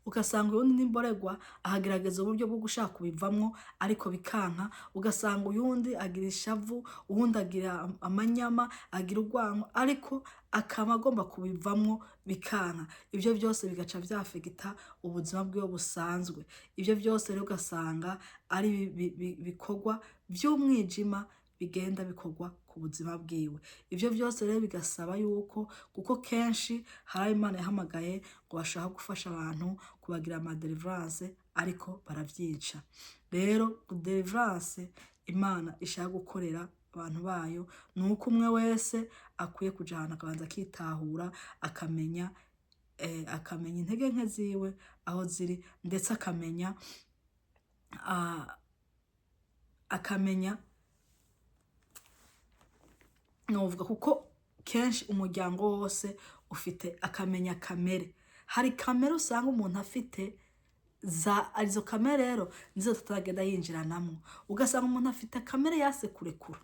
ugasanga uyundi n'imborerwa ahagerageza uburyo bwo gushaka kubivamwo ariko bikanka, ugasanga uyundi agira ishavu, uwundi agira amanyama, agira urwango ariko akaba agomba kubivamwo bikanka. Ivyo vyose bigaca vyafegita ubuzima bwiwe busanzwe. Ivyo vyose rero ugasanga ari bikorwa vy'umwijima bigenda bikorwa ku buzima bwiwe. Ivyo vyose rero bigasaba yuko, kuko kenshi hari Imana yahamagaye ngo bashaka gufasha abantu kubagira ama deliverance ariko baravyica. Rero deliverance Imana ishaka gukorera abantu bayo nuko umwe wese akwiye kuja ahantu akabanza akitahura, akamenya intege nke ziwe aho ziri, ndetse akamenya novuga kuko kenshi umuryango wose ufite akamenya kamere. Hari kamere usanga umuntu afite arizo kamere rero nizo tutagenda yinjiranamwo. Ugasanga umuntu afite kamere yase kurekura.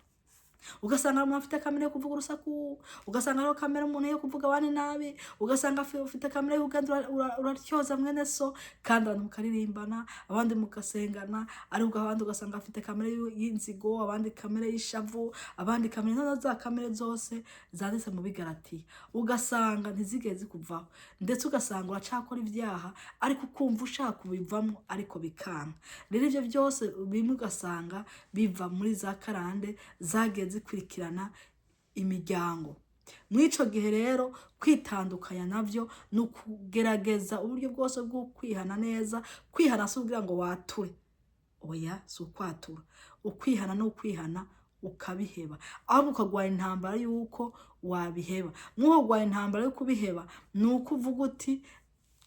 Ugasanga umuntu afite kamere yo kuvuga urusaku, ugasanga hariho kamere umuntu yo kuvuga abandi nabi, ugasanga ufite kamere yo kugenda uratyoza mwene so kandi abantu mukaririmbana, abandi mukasengana, ariko abandi ugasanga afite kamere y'inzigo, abandi kamere y'ishavu, abandi kamere noneho za kamere zose zanditse mu Bigalatiya. Ugasanga ntizigeze kuvaho, ndetse ugasanga uracakora ibyaha ariko ukumva ushaka kubivamwo ariko bikanka. Rero ivyo byose bimwe ugasanga biva muri za karande zageze zikurikirana imiryango. Mwico gihe rero kwitandukanya navyo nukugerageza uburyo bwose bwo kwihana neza. Kwihana si kugira ngo wature, oya si ukwatura. Ukwihana no kwihana ukabiheba, ahubwo ukagwara intambara yuko wabiheba. Mwo gwara intambara yo kubiheba nuko uvuga uti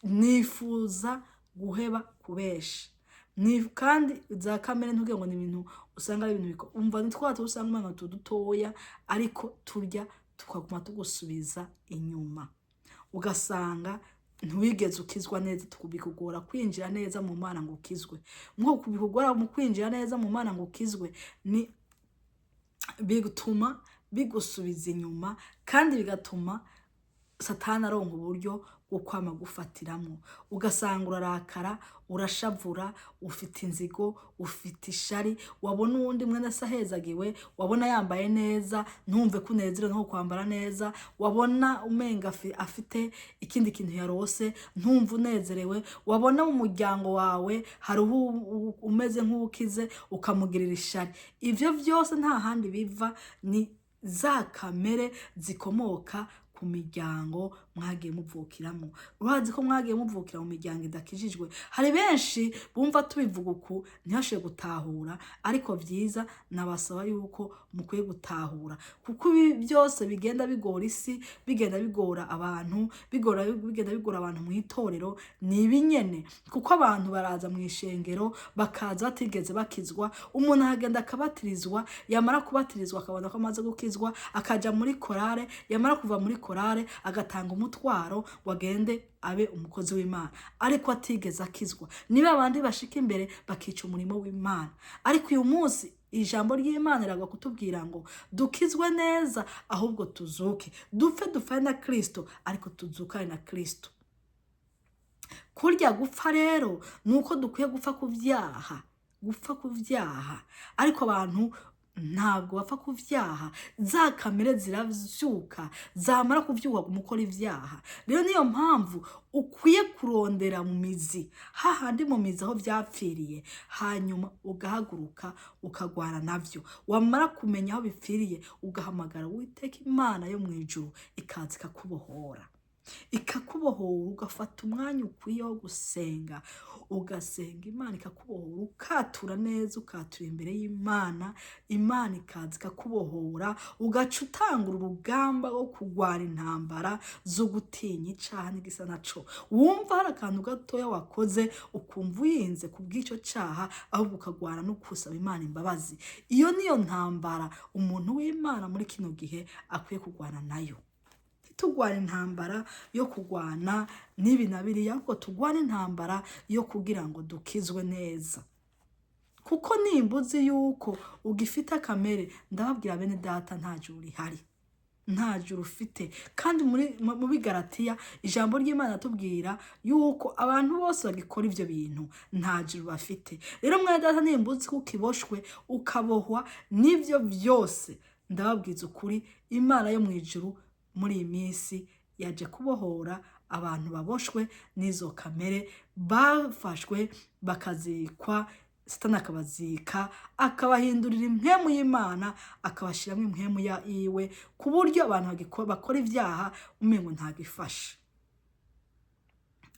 nifuza guheba kubesha. Ni kandi za kamere ntuge ngo ni ibintu usanga ari ibintu umva nitwatu usanga umwana dutoya ariko turya tukaguma tugusubiza inyuma. Ugasanga ntiwigeze ukizwa neza, tukubikugora kwinjira neza mu Mana ngo ukizwe. Mwo kubikugora mu kwinjira neza mu Mana ngo ukizwe ni bigutuma bigusubiza inyuma, kandi bigatuma Satani aronka uburyo bwo kwama gufatiramo. Ugasanga urarakara, urashavura, ufite inzigo, ufite ishari, wabona uwundi mwene se ahezagiwe, wabona yambaye neza ntumve kunezero no kwambara neza, wabona umenga afite ikindi kintu yarose ntumve unezerewe, wabona mu muryango wawe hari umeze nk'ukize ukamugirira ishari. Ivyo byose nta handi biva, ni za kamere zikomoka ku miryango mwagiye muvukiramo. Urazi ko mwagiye muvukira mu miryango idakijijwe. Hari benshi bumva tubivuga uku ntihashe gutahura, ariko vyiza nabasaba yuko mukwiye gutahura, kuko byose bigenda bigora isi, bigenda bigora abantu, bigenda bigora abantu mu itorero ni ibinyene. Kuko abantu baraza mu ishengero bakaza batigeze bakizwa, umuntu agenda akabatirizwa, yamara kubatirizwa akabona ko amaze gukizwa, akaja muri korale, yamara kuva muri korale agatanga umutwaro wagende abe umukozi w'Imana, ariko atigeze akizwa. Niba abandi bashika imbere bakica umurimo w'Imana. Ariko uyu munsi ijambo ry'Imana riraga kutubwira ngo dukizwe neza, ahubwo tuzuke, dupfe na Kristo, ariko tuzukane na Kristo. Kurya gupfa rero nuko dukwiye gupfa ku vyaha, ariko abantu ntabwo bapfa ku vyaha. Za kamere ziravyuka, zamara kuvyuka gumukora ivyaha. Rero niyo mpamvu ukwiye kurondera mu mizi, hahandi mu mizi aho vyapfiriye, hanyuma ugahaguruka ukagwana navyo. Wamara kumenya aho bipfiriye, ugahamagara Uwiteka Imana yo mwijuru ikaza ikakubohora. Ugafata umwanya ukwiye wo gusenga, ugasenga Imana ikakubohora, ukatura neza, ukatura imbere y'Imana, Imana ikaza ikakubohora, ugaca utangura urugamba wo kugwara intambara zo gutinya icaha n'igisa naco. Wumva hari akantu gatoya wakoze ukumva uyinze kubw'ico caha, ahubwo ukagwana no kusaba Imana imbabazi. Iyo niyo ntambara umuntu w'Imana muri kino gihe akwiye kugwana nayo. Tugwana intambara yo kugwana nibi na biriya, ahubwo tugwana intambara yo kugira ngo dukizwe neza. Kuko nimbuzi yuko ugifita kamere, ndababwira bene data nta juru rihari. nta juru ufite. Kandi mu Bigalatiya ijambo ry'Imana tubwira yuko abantu bose bagikora ivyo bintu nta juru bafite. Rero mwene data nimba uzi ko ukiboshwe ukabohwa n'ivyo vyose, ndababwiza ukuri Imana yo mw'ijuru muri iyi minsi yaje kubohora abantu baboshwe n'izo kamere bafashwe bakazikwa, Satani akabazika akabahindurira impwemu y'Imana akabashiramwo impwemu yiwe ku buryo abantu bakora ivyaha umengo ntagifashe.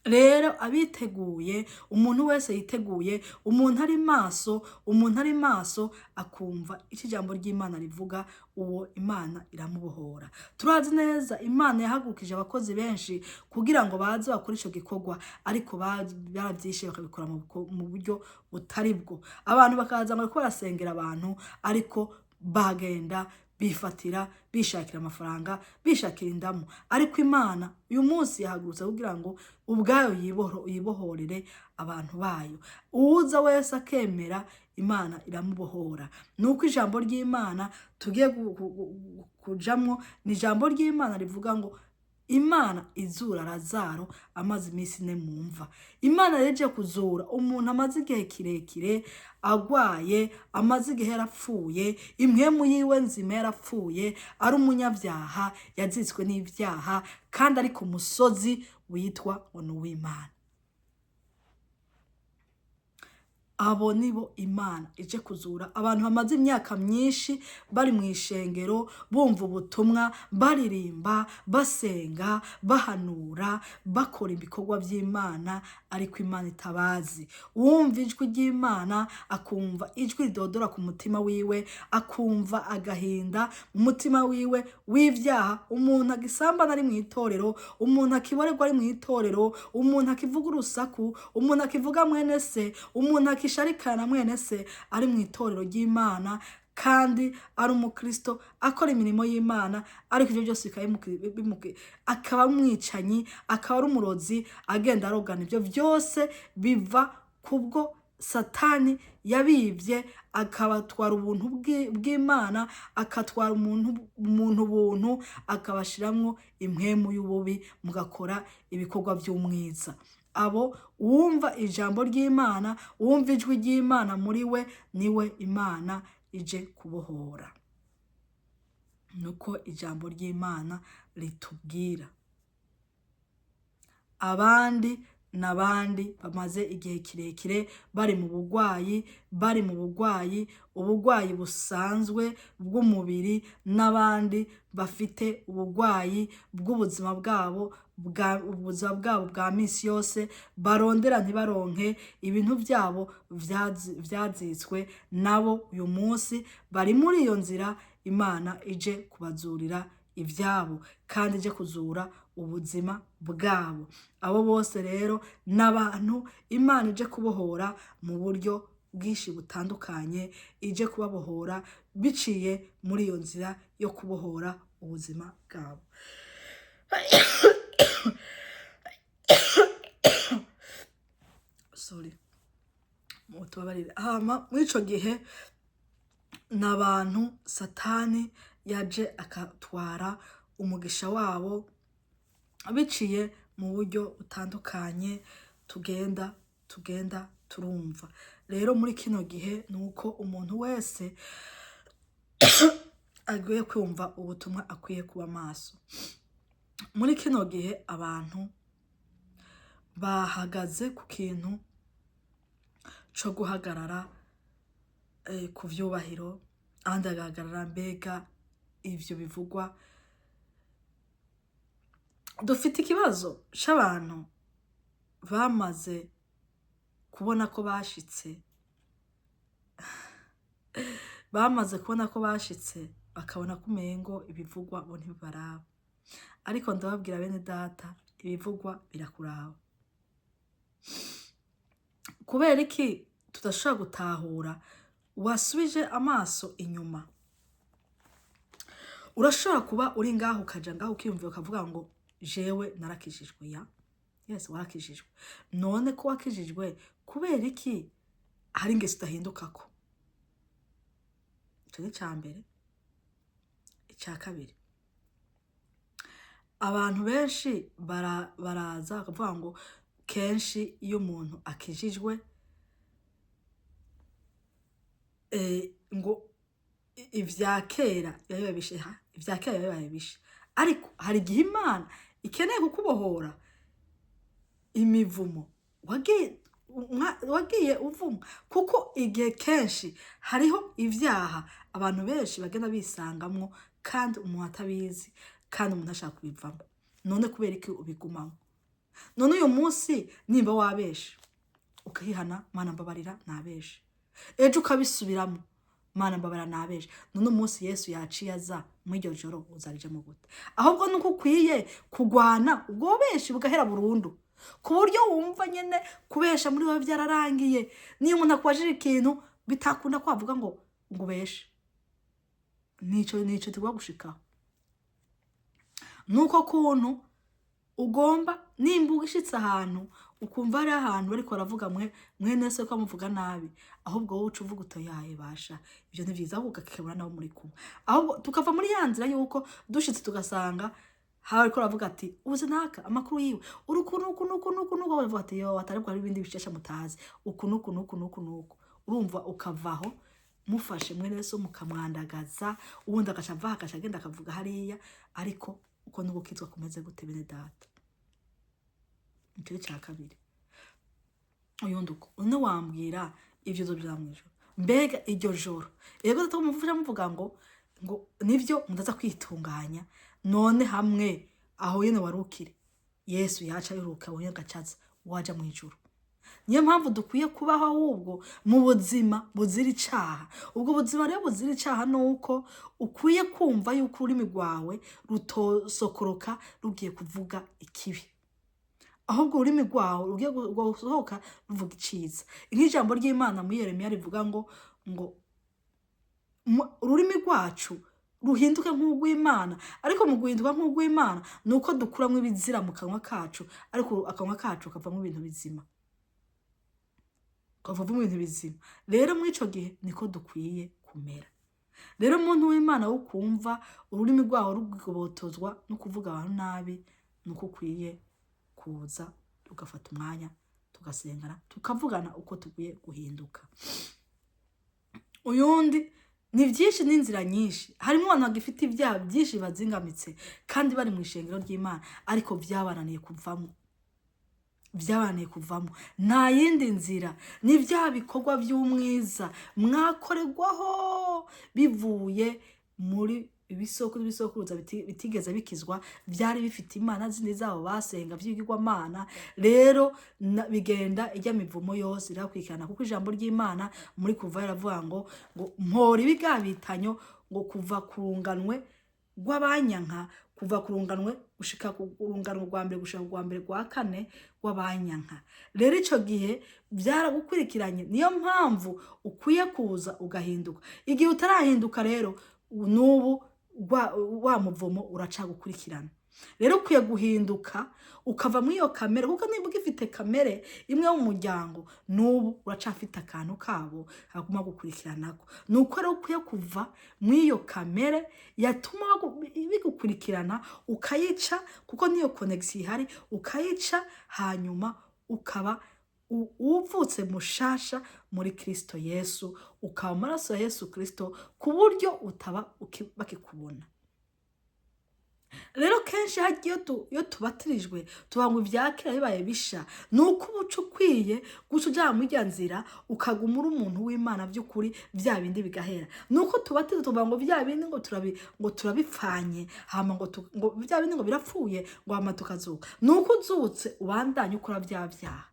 Rero abiteguye, umuntu wese yiteguye, umuntu ari maso akumva ico ijambo ry'Imana rivuga, uwo Imana iramubohora. Turazi neza Imana yahagurukije abakozi benshi kugira ngo baze bakore ico gikorwa, ariko baravyishe bakabikora mu buryo butari bwo. Abantu bakaza ngo bariko barasengera abantu, ariko bagenda bifatira, bishakira amafaranga, bishakira indamu. Ariko Imana uyu munsi yahagurutse kugira ngo ubwayo yibohorere abantu bayo. Uwuza wese akemera, Imana iramubohora. Nuko ijambo ry'Imana tugiye kujamwo ni ijambo ry'Imana rivuga ngo Imana izura Lazaro amaze iminsi 4 mu mva. Imana yaje kuzura umuntu amaze igihe kirekire agwaye, amaze igihe yarapfuye, impwemu yiwe nzima yarapfuye, ari umunyabyaha, yazitswe n'ivyaha, kandi ari ku musozi witwa Uwimana. Abo nibo Imana ije kuzura, abantu bamaze imyaka myinshi bari mu ishengero bumva ubutumwa, baririmba, basenga, bahanura, bakora ibikorwa by'Imana, ariko Imana itabazi. Wumva ijwi ry'Imana akumva ijwi ridodora ku mutima wiwe, akumva agahinda umutima wiwe w'ivyaha, umuntu agisambana ari mu itorero, umuntu akiborerwa ari mu itorero, umuntu akivuga urusaku, umuntu akivuga mwene se, umuntu akisharikana mwene se ari mu itorero ry'Imana, kandi ari umukristo akora imirimo y'Imana, ariko ivyo byose akaba umwicanyi, akaba ari umurozi, agenda arogana. Ivyo byose biva kubwo Satani yabivye, akabatwara ubuntu bw'Imana, akatwara umuntu buntu, akabashiramwo impwemu y'ububi, mugakora ibikorwa by'umwiza. Abo wumva ijambo ry'Imana, wumva ijwi ry'Imana muri we, niwe Imana ije kubohora. Nuko ijambo ry'Imana ritubwira. Abandi n'abandi bamaze igihe kirekire bari mu bugwayi, ubugwayi busanzwe bw'umubiri, n'abandi bafite ubugwayi bw'ubuzima bwabo bwa misi yose, barondera ntibaronke, ibintu byabo vyazitswe. Nabo uyu munsi bari muri iyo nzira, Imana ije kubazurira ivyabo, kandi ije kuzura ubuzima bwabo. Abo bose rero n'abantu Imana ije kubohora mu buryo bwinshi butandukanye, ije kubabohora biciye muri iyo nzira yo kubohora ubuzima bwabo. Muri ico gihe n'abantu Satani yaje akatwara umugisha wabo biciye mu buryo butandukanye tugenda turumva. Rero muri kino gihe nuko umuntu wese agiye kumva ubutumwa akwiye kuba maso. Muri kino gihe abantu bahagaze ku kintu co guhagarara ku vyubahiro, abandi bagahagarara mbega ivyo bivugwa. Dufite ikibazo c'abantu bamaze kubona ko bashitse, bakabona ko umengo ibivugwa bo ntibibaraba. Ariko ndababwira bene data, ibivugwa birakuraba. Kubera iki tudashobora gutahura? Wasubije amaso inyuma. Urashobora kuba uri ngaho ukaja ngaho ukiyumvira ukavuga ngo jewe narakijijwe. Yes, warakijijwe. None ko wakijijwe, kubera iki hari ingeso idahindukako? Ico ni icambere. Ica kabiri, abantu benshi baraza bakavuga ngo kenshi iyo umuntu akijijwe ngo ivya kera biba bishe ivya kera biba bishe, ariko hari igihe Imana ikeneye kukubohora imivumo wagiye uvuma, kuko igihe kenshi hariho ivyaha abantu benshi bagenda bisangamwo kandi umuntu atabizi kandi umuntu ashaka kubivamo. None kubera iki ubigumamo? None uyu munsi nimba wabeshe ukihana, Mana mbabarira nabeshe, ejo ukabisubiramo, Mana mbabarira nabeshe, none umunsi Yesu yaciye aza muri iryo joro uzarijemo gute? Ahubwo nuko ukwiye kugwana ubwo benshi bugahera burundu, ku buryo wumva nyene kubesha muri wowe byararangiye. Niyo umuntu akubajije ikintu bitakunda kwavuga ngo ubeshe, nico tugwa gushikaho. Nuko kuntu ugomba nimba ugishitse ahantu ukumva ari ahantu bariko baravuga mwene se ko amuvuga nabi, ahubwo wowe uca uvuga utoyaye basha, ivyo ni vyiza ahubwo ukakebura nabo muri kumwe, ahubwo tukava muri ya nzira yuko dushitse tugasanga hawe ariko aravuga ati ubuze naka amakuru yiwe urukunuku bavuga ati yo ataribwo ari ibindi bishesha mutazi uku urumva ukavaho mufashe mwene so mukamwandagaza, ubundi agaca avaha agaca agenda akavuga hariya, ariko uko nuko kitwa kumeze gute bene data? Nicyo cya kabiri. Uyundi uko une wambwira ivyo zo byamwijo mbega iryo joro ego tutamufasha muvuga ngo nivyo mudaza kwitunganya, none hamwe aho yene warukire Yesu yaca yuruka wowe gacaza waja mu ijuru. Niyo mpamvu dukwiye kubaho ahubwo mu buzima buzira icaha. Ubwo buzima rero buzira icaha nuko ukwiye kumva yuko ururimi rwawe rutosokoroka rugiye kuvuga ikibi, ahubwo ururimi rwawe rugiye gusohoka ruvuga iciza. Nk'ijambo ry'Imana muri Yeremiya rivuga ngo ururimi rwacu ruhinduke nk'ugw'Imana, ariko mu guhinduka nk'ugw'Imana nuko dukuramwo ibizira mu kanwa kacu, ariko akanwa kacu kavamwo ibintu bizima, kavamwo ibintu bizima. Rero muri ico gihe niko dukwiye kumera. Rero umuntu w'Imana wo kumva ururimi rwawe rugobotozwa no kuvuga abantu nabi, nuko ukwiye kuza tugafata umwanya tugasengana tukavugana uko tugiye guhinduka. Uyundi ni vyinshi n'inzira nyinshi, harimo abantu bagifite ibyaha byinshi bazingamitse kandi bari mu ishengero ry'Imana, ariko vyabananiye kuvamo, nta yindi nzira. Ni vya bikorwa by'umwiza mwakoregwaho bivuye muri ibisokuruza bitigeze bikizwa, byari bifite imana zindi zabo basenga vy'igirwamana. Rero bigenda ijya mivumo yose irakwikana, kuko ijambo ry'Imana muri kuva yaravuga ngo mpora ibigabitanyo ngo kuva kurunganwe rw'abanyanka, kuva kurunganwe gushika kurunganwe rwa mbere gushika rwa mbere rwa kane rw'abanyanka. Rero ico gihe byaragukurikiranye, niyo mpamvu ukwiye kuza ugahinduka. Igihe utarahinduka rero nubu wa muvumo uraca gukurikirana. Rero ukwiye guhinduka ukava muri iyo kamere, kuko niba ugifite kamere imwe mu muryango nubu uracafite akantu kabo haguma gukurikiranako. Nuko rero ukwiye kuva muri iyo kamere yatuma bigukurikirana ukayica, kuko niyo connection ihari ukayica, hanyuma ukaba uvutse mushasha muri Kristo Yesu, ukaba amaraso ya Yesu Kristo, ku buryo utaba bakikubona. Rero kenshi hagiye iyo tubatirijwe tubangwa ivyakera bibaye bisha, nuko ubuco ukwiye guca uja muri rya nzira ukagumura umuntu w'Imana by'ukuri, vya bindi bigahera. Nuko tubatirijwe tubangwa vya bindi ngo turabipfanye, hama ngo vya bindi ngo birapfuye ngo hama tukazuka. Nuko uzutse ubandanye ukora vya vyaha.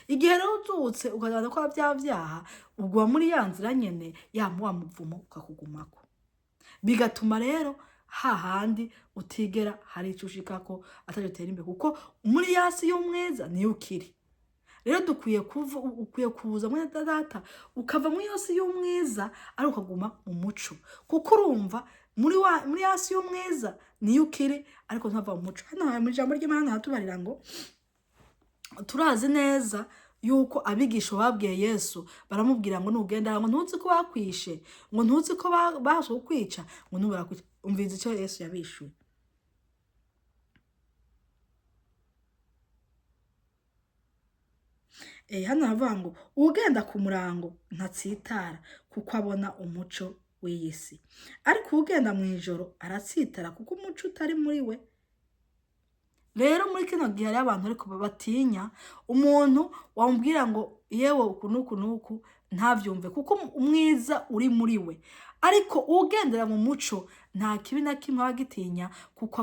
Igihe rero uzutse ukagenda ukora vya vyaha, ubwo muri ya nzira nyene ya muvumo ukakugumako, bigatuma rero hahandi utigera hari ico ushikako ataje tera imbere, kuko muri yasi y'umweza niyo ukiri. Rero dukwiye kuza muri data ukava muri yasi y'umwiza ari ukaguma mu muco, kuko urumva muri yasi y'umwiza niyo ukiri ariko ntava mu muco. Hano mu ijambo ry'Imana hatubarira ngo turazi neza yuko abigisha babwiye Yesu baramubwira ngo nugenda ngo ntuzi ko bakwishe, ngo ntuzi ko basho kwica, ngo nubara kwica. Umvize icyo Yesu yabishuye. hano haravuga ngo ugenda ku murango ntatsitara kuko abona umuco w'iyi si, ariko ugenda mu ijoro aratsitara kuko umuco utari muri we. Rero muri kino gihe hariho abantu ariko batinya umuntu wamubwira ngo yewe uku n'uku n'uku ntavyumve kuko umwiza uri muri we, ariko ugendera mu muco nta kibi na kimwe aba agitinya kuko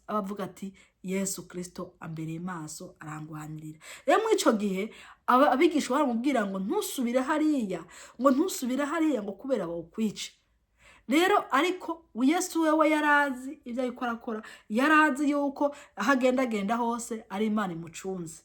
abavuga ati Yesu Kristo ambereye maso arangwanirira. Rero muri ico gihe abigisha baramubwira ngo ntusubire hariya, ngo ntusubire hariya ngo kubera bawukwice. Rero ariko Yesu wewe yarazi ivyo ariko arakora, yarazi yuko aho agenda hose ari Imana imucunze,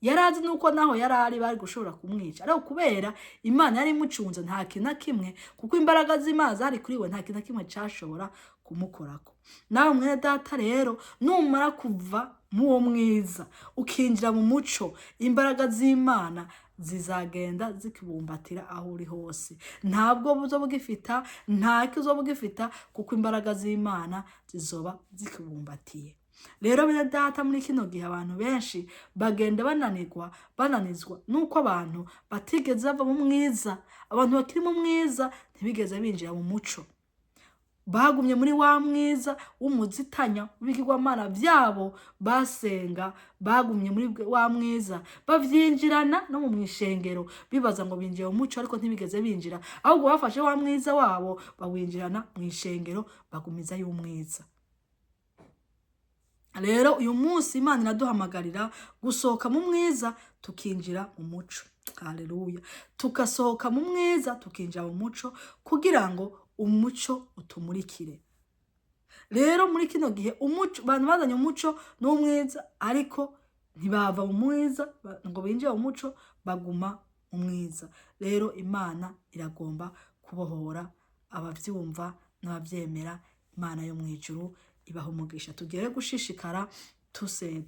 yarazi nuko naho yarari bari gushobora kumwica, ariko kubera Imana yari imucunze nta kintu na kimwe, kuko imbaraga z'Imana zari kuri we, nta kintu na kimwe cashobora kumukorako. Nawe mwene data rero numara kuva mu wo mwiza ukinjira mu muco, imbaraga z'Imana zizagenda zikibumbatira aho uri hose, ntabwo buzoba bugifita, ntacyo uzoba ugifita, kuko imbaraga z'Imana zizoba zikibumbatiye. Rero bene data muri kino gihe abantu benshi bagenda bananizwa nuko abantu batigeze bava mu mwiza, abantu bakiri mu mwiza ntibigeze binjira mu muco, bagumye muri wa mwiza w'umuzitanya w'ibigirwamana vyabo basenga, bagumye muri wa mwiza bavyinjirana no mu mwishengero bibaza ngo binjiye mu muco, ariko ntibigeze binjira, ahubwo bafashe wa mwiza wabo bawinjirana mwishengero bagumiza y'umwiza. Rero uyu munsi Imana iraduhamagarira gusohoka mu mwiza tukinjira mu muco. Haleluya. Tugasohoka mu mwiza tukinjira mu muco kugira ngo umuco utumurikire. Rero muri kino gihe umuco abantu bazanye umuco n'umwiza, ariko ntibava mu mwiza ngo binjire mu muco, baguma mu mwiza. Rero Imana iragomba kubohora abavyumva n'abavyemera. Imana yo mwijuru ibaha umugisha. Tugere gushishikara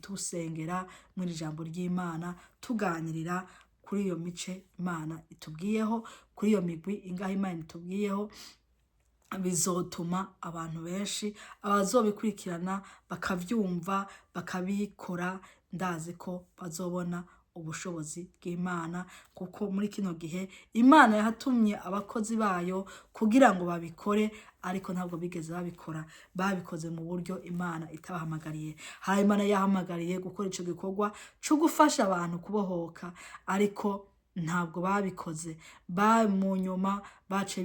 tusengera muri ijambo ry'Imana, tuganirira kuri iyo mice Imana itubwiyeho, kuri iyo migwi ingahe Imana itubwiyeho. Bizotuma abantu benshi abazobikurikirana bakavyumva bakabikora, ndazi ko bazobona ubushobozi bw'Imana, kuko muri kino gihe Imana yahatumye abakozi bayo kugira ngo babikore, ariko ntabwo bigeze babikora, babikoze mu buryo Imana itabahamagariye. Hari Imana yahamagariye gukora ico gikorwa cyo gufasha abantu kubohoka, ariko ntabwo babikoze, mu nyuma bace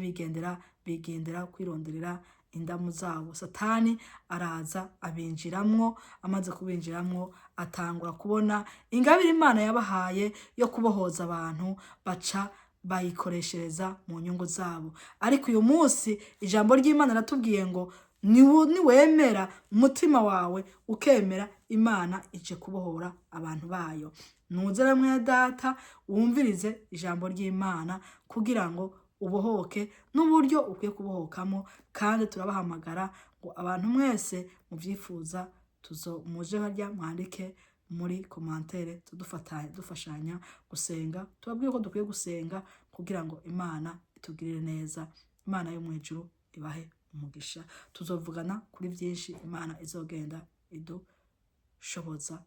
bigendera kwironderera indamu zabo. Satani araza abinjiramwo, amaze kubinjiramwo atangura kubona ingabire Imana yabahaye yo kubohoza abantu, baca bayikoreshereza mu nyungu zabo. Ariko uyu munsi ijambo ry'Imana ratubwiye ngo niwemera umutima wawe ukemera, Imana ije kubohora abantu bayo. Nuzere mwene data wumvirize ijambo ry'Imana kugira ngo ubohoke n'uburyo ukwiye kubohokamo, kandi turabahamagara ngo abantu mwese muvyifuza muje harya mwandike muri commentaire dufashanya gusenga, tubabwiye ko dukwiye gusenga kugira ngo Imana itugirire neza. Imana yo mwijuru ibahe umugisha. Tuzovugana kuri byinshi Imana izogenda idushoboza.